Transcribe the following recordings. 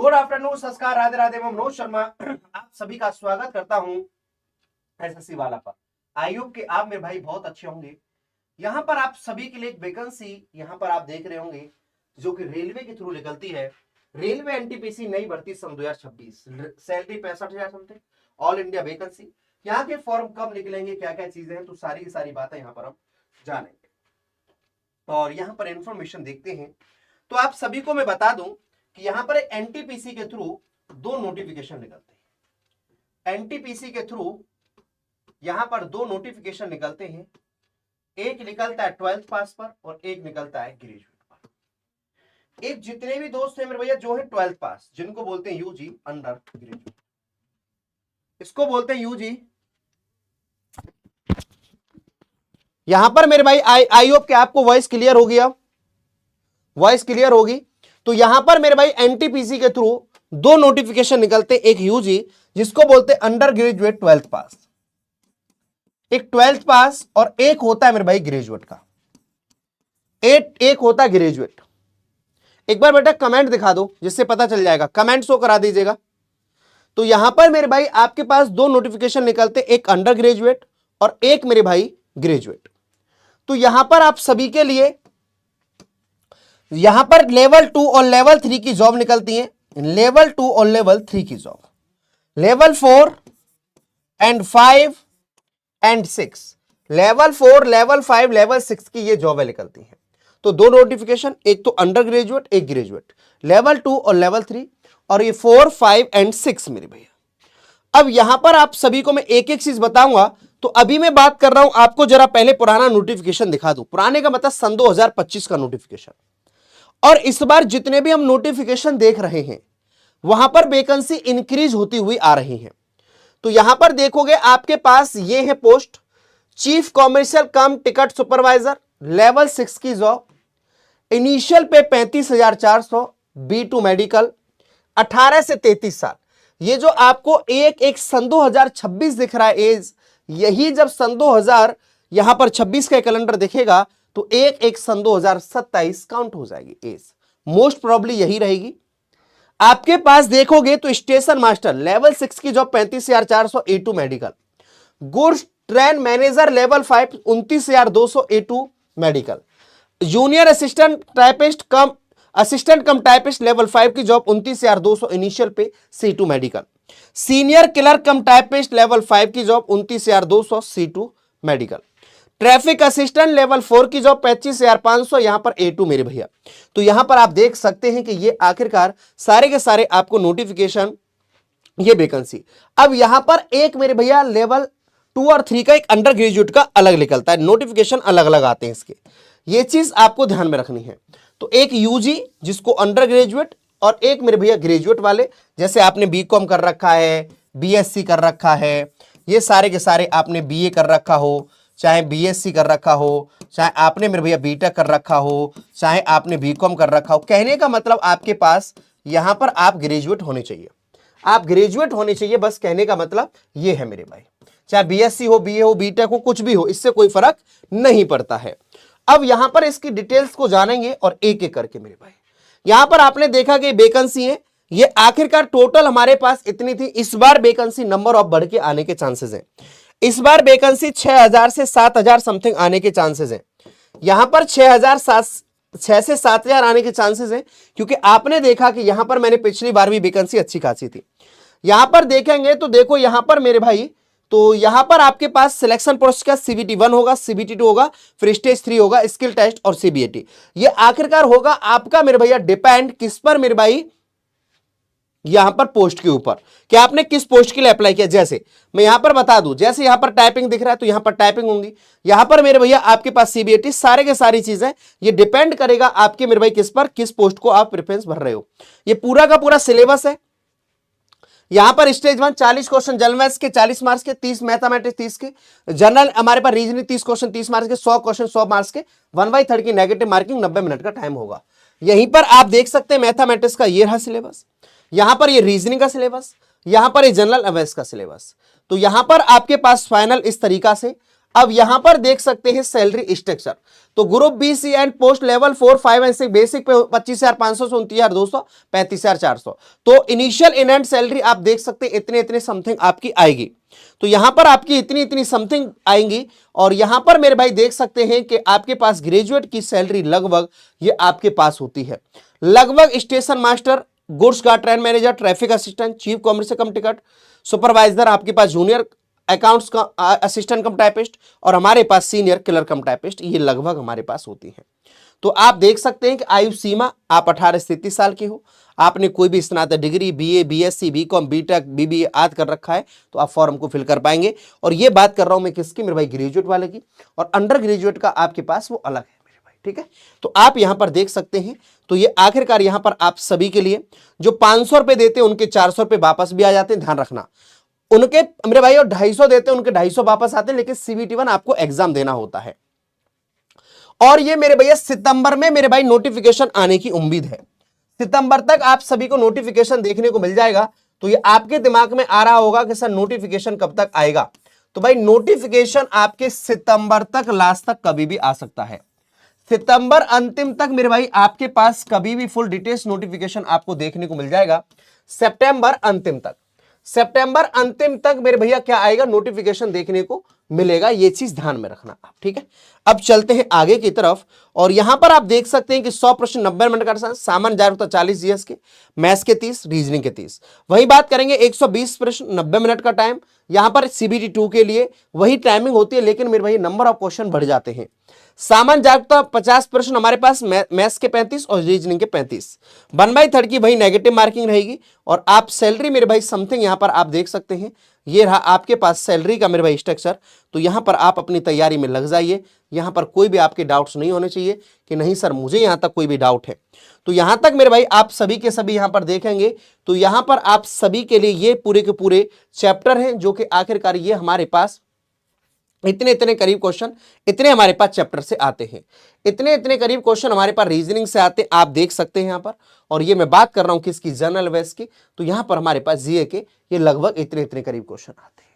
Good afternoon, संस्कार, राधे राधे। मैं मनोज शर्मा आप सभी का स्वागत करता हूं एसएससी वाला पर। आई होप कि आप मेरे भाई बहुत अच्छे होंगे। यहां पर आप सभी के लिए एक वैकेंसी यहां पर आप देख रहे होंगे जो कि रेलवे के थ्रू निकलती है। रेलवे एनटीपीसी नई भर्ती सन 2026, salary 65,000 something, all India vacancy. यहाँ के फॉर्म कब निकलेंगे, क्या क्या चीजें हैं, तो सारी की सारी बातें यहाँ पर हम जानेंगे और यहाँ पर इंफॉर्मेशन देखते हैं। तो आप सभी को मैं बता दूं कि यहां पर एनटीपीसी के थ्रू दो नोटिफिकेशन निकलते हैं। एनटीपीसी के थ्रू यहां पर दो नोटिफिकेशन निकलते हैं। एक निकलता है 12th पास पर और एक निकलता है ग्रेजुएट पर। एक जितने भी दोस्त हैं मेरे भैया जो है 12th पास, जिनको बोलते हैं यूजी अंडर ग्रेजुएट, इसको बोलते हैं यूजी। यहां पर मेरे भाई आई होप कि आपको वॉइस क्लियर हो गया, वॉइस क्लियर होगी। तो यहां पर मेरे भाई एनटीपीसी के थ्रू दो नोटिफिकेशन निकलते, एक यूजी जिसको बोलते हैं अंडर ग्रेजुएट 12th पास, एक 12th पास और एक होता है मेरे भाई ग्रेजुएट का, एक होता है ग्रेजुएट। एक बार बेटा कमेंट दिखा दो जिससे पता चल जाएगा, कमेंट शो करा दीजिएगा। तो यहां पर मेरे भाई आपके पास दो नोटिफिकेशन निकलते, एक अंडर ग्रेजुएट और एक मेरे भाई ग्रेजुएट। तो यहां पर आप सभी के लिए यहां पर लेवल 2 और लेवल 3 की जॉब निकलती है, लेवल 2 और लेवल 3 की job, level 4 and 5 and 6, level 4, level 5, level 6 की ये जॉबें निकलती हैं। तो दो नोटिफिकेशन, एक तो अंडर ग्रेजुएट, एक ग्रेजुएट, लेवल 2 और लेवल 3, और ये 4, 5 एंड 6 मेरे भैया। अब यहां पर आप सभी को मैं एक एक चीज बताऊंगा। तो अभी मैं बात कर रहा हूं, आपको जरा पहले पुराना नोटिफिकेशन दिखा दूं। पुराने का मतलब सन 2025 का नोटिफिकेशन, और इस बार जितने भी हम नोटिफिकेशन देख रहे हैं वहां पर वैकेंसी इंक्रीज होती हुई आ रही है। तो यहां पर देखोगे आपके पास ये है पोस्ट, चीफ कॉमर्शियल कम टिकट सुपरवाइजर, लेवल 6 की जॉब, इनिशियल पे 35,400, B2 मेडिकल, 18 से 33 साल। ये जो आपको एक सन 2026 दिख रहा है एज, यही जब सन 2000 यहां पर 26 का कैलेंडर दिखेगा तो एक सन 2027 काउंट हो जाएगी एज, मोस्ट प्रोबेबली यही रहेगी। आपके पास देखोगे तो स्टेशन मास्टर लेवल 6 की job 35,400, A2 medical, goods train manager level 5 29,200, A2 medical, junior assistant कम टाइपिस्ट लेवल 5 की जॉब 29,200 इनिशियल पे, C2 मेडिकल, सीनियर क्लर्क कम टाइपिस्ट लेवल 5 की job 29,200, C2 medical, traffic assistant level 4 की जॉब 25,500, यहां पर A2 मेरे भैया। तो यहां पर आप देख सकते हैं कि ये आखिरकार सारे के सारे आपको नोटिफिकेशन, ये वैकेंसी। अब यहां पर एक मेरे भैया लेवल 2 और 3 का एक अंडर ग्रेजुएट का अलग निकलता है, नोटिफिकेशन अलग अलग आते हैं इसके, ये चीज आपको ध्यान में रखनी है। तो एक यूजी जिसको अंडर ग्रेजुएट, और एक मेरे भैया ग्रेजुएट वाले, जैसे आपने बीकॉम कर रखा है, बीएससी कर रखा है, ये सारे के सारे आपने बीए कर रखा हो, चाहे बीएससी कर रखा हो, चाहे आपने मेरे भैया बीटेक कर रखा हो, चाहे आपने बीकॉम कर रखा हो, कहने का मतलब आपके पास यहां पर आप ग्रेजुएट होने चाहिए, आप ग्रेजुएट होने चाहिए, बस कहने का मतलब ये है मेरे भाई। चाहे बीएससी हो, बीए हो, बीटेक हो, कुछ भी हो, इससे कोई फर्क नहीं पड़ता है। अब यहां पर इसकी डिटेल्स को जानेंगे और एक एक करके मेरे भाई। यहां पर आपने देखा कि वैकेंसी है, ये आखिरकार टोटल हमारे पास इतनी थी। इस बार वैकेंसी नंबर ऑफ बढ़ के आने के चांसेस हैं। इस बार वैकेंसी 6,000 से 7,000 समथिंग आने के चांसेस हैं। यहां पर 6 से 7,000 आने के चांसेस हैं, क्योंकि आपने देखा कि यहां पर मैंने पिछली बार भी वैकेंसी अच्छी खासी थी। यहां पर देखेंगे तो देखो यहां पर मेरे भाई, तो यहां पर आपके पास सिलेक्शन प्रोसेस का CBT 1 होगा, CBT 2 होगा, फिर स्टेज 3 होगा, स्किल टेस्ट और CBAT। ये आखिरकार होगा आपका मेरे भैया डिपेंड किस पर मेरे भाई, यहां पर पोस्ट के ऊपर, कि आपने किस पोस्ट के लिए अप्लाई किया। जैसे मैं यहां पर बता दूं, जैसे यहां पर टाइपिंग दिख रहा है तो यहां पर टाइपिंग होंगी, यहां पर मेरे भैया आपके पास CBAT, सारे के सारी चीजें, ये डिपेंड करेगा आपके मेरे भाई किस पर, किस पोस्ट को आप प्रेफरेंस भर रहे हो। ये पूरा का पूरा सिलेबस है। यहां पर स्टेज 1 40 क्वेश्चन जनरल मैथ्स के 40 मार्क्स के, 30 मैथमेटिक्स 30 के, जनरल हमारे पास रीजनिंग 30 क्वेश्चन 30 मार्क्स के, 100 क्वेश्चन 100 मार्क्स के, 1/3 की नेगेटिव मार्किंग, 90 मिनट का टाइम होगा। यहीं पर आप देख सकते हैं मैथमेटिक्स का ये रहा सिलेबस, यहां पर ये रीजनिंग का सिलेबस, यहां पर ये जनरल अवेयर्स का सिलेबस। तो यहां पर आपके पास फाइनल इस तरीका से अब यहां पर देख सकते हैं सैलरी स्ट्रक्चर। तो group B C and post level 4, 5 and 6 basic pay 25,500 से 29,200, 35,400। तो इनिशियल इन हैंड सैलरी आप देख सकते हैं इतने इतने समथिंग आपकी आएगी। तो यहां पर आपकी इतनी इतनी समथिंग आएंगी। और यहां पर मेरे भाई देख सकते हैं कि आपके पास ग्रेजुएट की सैलरी लगभग ये आपके पास होती है लगभग station master, goods guard, train manager, traffic assistant, chief commerce कम टिकट सुपरवाइजर, आपके पास जूनियर अकाउंट्स का असिस्टेंट कम टाइपिस्ट, और हमारे पास सीनियर क्लर्क कम टाइपिस्ट, ये लगभग हमारे पास होती है। तो आप देख सकते हैं कि आयु सीमा आप 18 से 30 साल के हो, आपने कोई भी स्नातक degree, BA, BSc, BCom, BTech, BBA आदि कर रखा है तो आप फॉर्म को फिल कर पाएंगे। और ये बात कर रहा हूं मैं किसकी, मेरे भाई ग्रेजुएट वाले की। और अंडर ग्रेजुएट का आपके पास वो अलग है मेरे भाई, ठीक है। तो आप यहां पर देख सकते हैं। तो ये आखिरकार यहां पर आप सभी के लिए जो 500 रुपए देते हैं उनके 400 रुपए वापस भी आ जाते हैं, ध्यान रखना। उनके मेरे भाई और 250 देते हैं उनके 250 वापस आते हैं, लेकिन सीबीटी 1 आपको एग्जाम देना होता है। और ये मेरे भैया सितंबर में मेरे भाई नोटिफिकेशन आने की उम्मीद है। सितंबर तक आप सभी को नोटिफिकेशन देखने को मिल जाएगा। तो ये आपके दिमाग में आ रहा होगा कि सर नोटिफिकेशन कब तक आएगा। तो भाई नोटिफिकेशन आपके सितंबर तक, लास्ट तक कभी भी आ सकता है। सितंबर अंतिम तक मेरे भाई आपके पास कभी भी फुल डिटेल्स नोटिफिकेशन आपको देखने को मिल जाएगा। सितंबर अंतिम तक, सितंबर अंतिम तक मेरे भैया क्या आएगा, नोटिफिकेशन देखने को मिलेगा। ये चीज ध्यान में रखना आप, ठीक है। अब चलते हैं आगे की तरफ। और यहां पर आप देख सकते हैं कि 100 प्रश्न 90 मिनट का, सामान्य जागरूकता 40 जीएस के, मैथ्स के 30, रीजनिंग के 30। वही बात करेंगे 120 प्रश्न 90 मिनट का टाइम। यहां पर सीबीटी 2 के लिए वही टाइमिंग होती है, लेकिन मेरे भाई नंबर ऑफ क्वेश्चन बढ़ जाते हैं। सामान्य जागरूकता 50 प्रश्न हमारे पास, मैथ्स के 35 और रीजनिंग के 35। 1/3 की भाई नेगेटिव मार्किंग रहेगी। और आप सैलरी मेरे भाई समथिंग यहां पर आप देख सकते हैं, ये रहा आपके पास सैलरी का मेरे भाई स्ट्रक्चर। तो यहां पर आप अपनी तैयारी में लग जाइए। यहां पर कोई भी आपके डाउट्स नहीं होने चाहिए कि नहीं सर मुझे यहां तक कोई भी डाउट है। तो यहां तक मेरे भाई आप सभी के सभी यहां पर देखेंगे तो यहां पर आप सभी के लिए ये पूरे के पूरे चैप्टर हैं, जो कि आखिरकार ये हमारे पास इतने इतने करीब क्वेश्चन इतने हमारे पास चैप्टर से आते हैं। इतने इतने करीब क्वेश्चन हमारे पास रीजनिंग से आते हैं, आप देख सकते हैं यहां पर। और ये मैं बात कर रहा हूं किसकी, जनरल अवेयर्स की। तो यहां पर हमारे पास जीए के ये लगभग इतने इतने करीब क्वेश्चन आते हैं।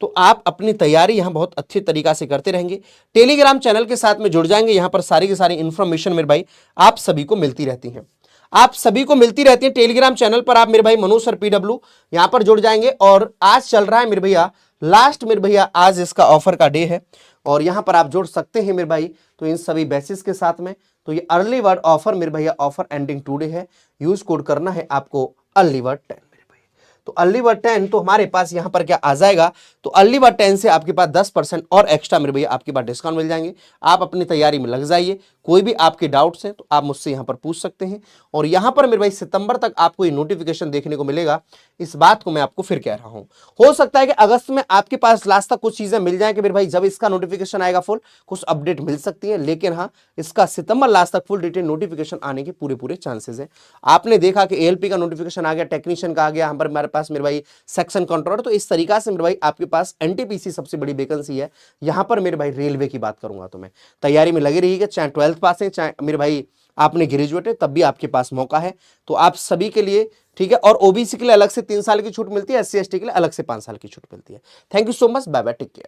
तो आप अपनी तैयारी यहां बहुत अच्छे तरीका से करते रहेंगे। टेलीग्राम चैनल के साथ में जुड़ जाएंगे, यहां पर सारी की सारी इंफॉर्मेशन मेरे भाई आप सभी को मिलती रहती है, आप सभी को मिलती रहती है टेलीग्राम चैनल पर। आप मेरे भाई मनोज सर PW यहां पर जुड़ जाएंगे। और आज चल रहा है मेरे भैया लास्ट, मेरे भैया आज इसका ऑफर का डे है और यहां पर आप जुड़ सकते हैं मेरे भाई। तो इन सभी बेसिस के साथ में, तो ये अर्ली बर्ड ऑफर मेरे भैया ऑफर एंडिंग टुडे है। यूज कोड करना है आपको अर्ली बर्ड 10 मेरे भैया। तो अर्ली बर्ड 10 तो हमारे पास यहां पर क्या आ जाएगा, तो अर्ली बर्ड 10 से आपके पास 10% और एक्स्ट्रा मेरे भैया आपके पास डिस्काउंट मिल जाएंगे। आप अपनी तैयारी में लग जाइए। कोई भी आपके डाउट्स हैं तो आप मुझसे यहां पर पूछ सकते हैं। और यहां पर मेरे भाई सितंबर तक आपको ये नोटिफिकेशन देखने को मिलेगा, इस बात को मैं आपको फिर कह रहा हूं। हो सकता है कि अगस्त में आपके पास लास्ट तक कुछ चीजें मिल जाएं कि मेरे भाई जब इसका नोटिफिकेशन आएगा फुल कुछ अपडेट मिल सकती है, लेकिन हाँ इसका सितंबर लास्ट तक फुल डिटेल नोटिफिकेशन आने के पूरे पूरे चांसेस है। आपने देखा कि ALP का नोटिफिकेशन आ गया, टेक्नीशियन का आ गया, यहाँ पर मेरे पास मेरे भाई सेक्शन कंट्रोलर। तो इस तरीका से मेरे भाई आपके पास NTPC सबसे बड़ी वैकेंसी है। यहां पर मेरे भाई रेलवे की बात करूंगा तो मैं तैयारी में लगे रहिएगा, चाहे 12th पास है चाहे मेरे भाई आपने ग्रेजुएट है, तब भी आपके पास मौका है। तो आप सभी के लिए, ठीक है। और OBC के लिए अलग से 3 साल की छूट मिलती है, SC ST के लिए अलग से 5 साल की छूट मिलती है। Thank you so much, bye bye, take care.